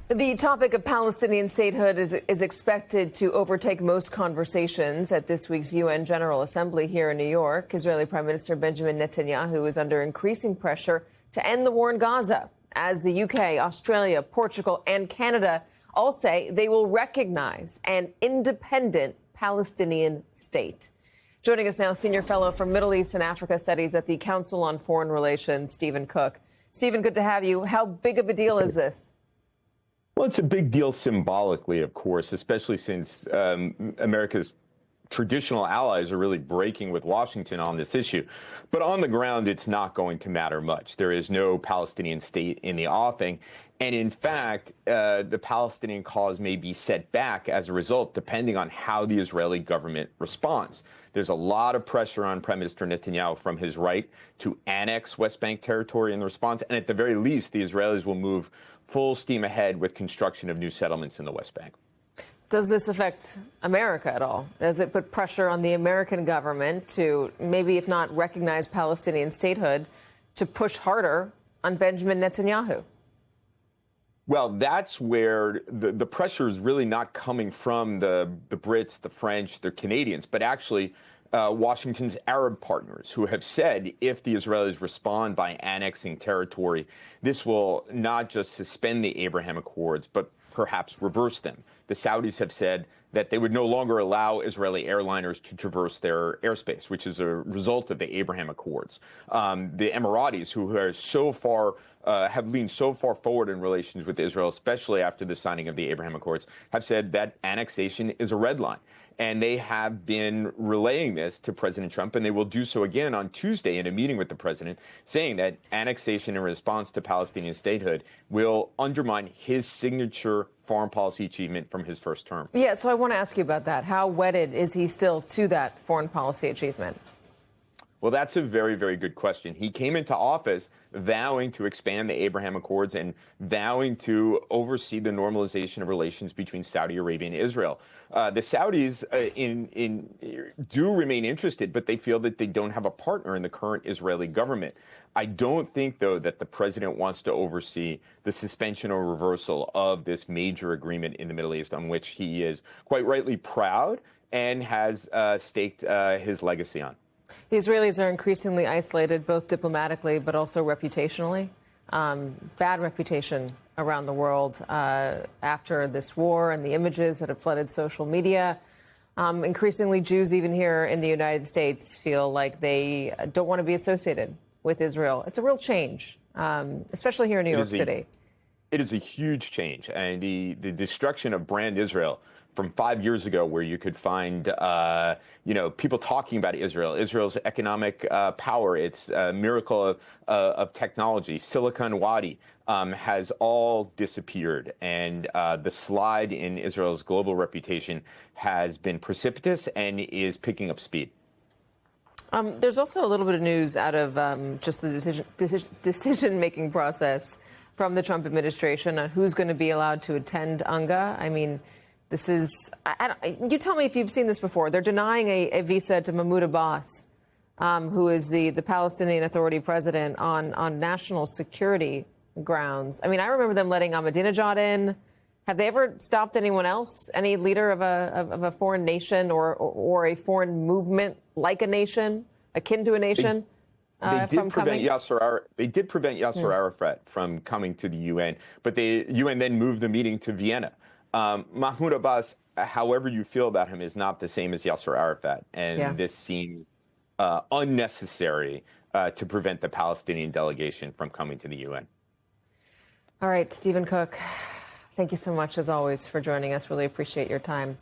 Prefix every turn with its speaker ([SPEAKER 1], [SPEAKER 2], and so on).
[SPEAKER 1] The topic of Palestinian statehood is expected to overtake most conversations at this week's UN General Assembly here in New York. Israeli Prime Minister Benjamin Netanyahu is under increasing pressure to end the war in Gaza, as the UK, Australia, Portugal, and Canada all say they will recognize an independent Palestinian state. Joining us now, Senior Fellow for Middle East and Africa Studies at the Council on Foreign Relations, Stephen Cook. Stephen, good to have you. How big of a deal is this?
[SPEAKER 2] Well, it's a big deal symbolically, of course, especially since America's traditional allies are really breaking with Washington on this issue. But on the ground, it's not going to matter much. There is no Palestinian state in the offing. And in fact, the Palestinian cause may be set back as a result, depending on how the Israeli government responds. There's a lot of pressure on Prime Minister Netanyahu from his right to annex West Bank territory in the response. And at the very least, the Israelis will move full steam ahead with construction of new settlements in the West Bank.
[SPEAKER 1] Does this affect America at all? Does it put pressure on the American government to maybe, if not recognize Palestinian statehood, to push harder on Benjamin Netanyahu?
[SPEAKER 2] Well, that's where the pressure is really not coming from the Brits, the French, the Canadians, but actually Washington's Arab partners, who have said if the Israelis respond by annexing territory, this will not just suspend the Abraham Accords, but perhaps reverse them. The Saudis have said that they would no longer allow Israeli airliners to traverse their airspace, which is a result of the Abraham Accords. The Emiratis, who are so far have leaned so far forward in relations with Israel, especially after the signing of the Abraham Accords, have said that annexation is a red line. And they have been relaying this to President Trump, and they will do so again on Tuesday in a meeting with the president, saying that annexation in response to Palestinian statehood will undermine his signature foreign policy achievement from his first term.
[SPEAKER 1] Yeah, so I want to ask you about that. How wedded is he still to that foreign policy achievement?
[SPEAKER 2] Well, that's a very, very good question. He came into office vowing to expand the Abraham Accords and vowing to oversee the normalization of relations between Saudi Arabia and Israel. The Saudis do remain interested, but they feel that they don't have a partner in the current Israeli government. I don't think, though, that the president wants to oversee the suspension or reversal of this major agreement in the Middle East, on which he is quite rightly proud and has staked his legacy on.
[SPEAKER 1] The Israelis are increasingly isolated, both diplomatically but also reputationally. Bad reputation around the world after this war and the images that have flooded social media. Increasingly, Jews, even here in the United States, feel like they don't want to be associated with Israel. It's a real change, especially here in New York City.
[SPEAKER 2] It is a huge change. And the destruction of Brand Israel from 5 years ago, where you could find, people talking about Israel's economic power, its miracle of technology, Silicon Wadi, has all disappeared. And the slide in Israel's global reputation has been precipitous and is picking up speed.
[SPEAKER 1] There's also a little bit of news out of just the decision-making process from the Trump administration on who's going to be allowed to attend UNGA. I mean, this is, you tell me if you've seen this before. They're denying a visa to Mahmoud Abbas, who is the Palestinian Authority president, on national security grounds. I mean, I remember them letting Ahmadinejad in. Have they ever stopped anyone else, any leader of a foreign nation or a foreign movement like a nation, akin to a nation?
[SPEAKER 2] They did prevent Yasser Arafat from coming to the UN, but the UN then moved the meeting to Vienna. Mahmoud Abbas, however you feel about him, is not the same as Yasser Arafat. And this seems unnecessary to prevent the Palestinian delegation from coming to the UN.
[SPEAKER 1] All right, Stephen Cook, thank you so much, as always, for joining us. Really appreciate your time.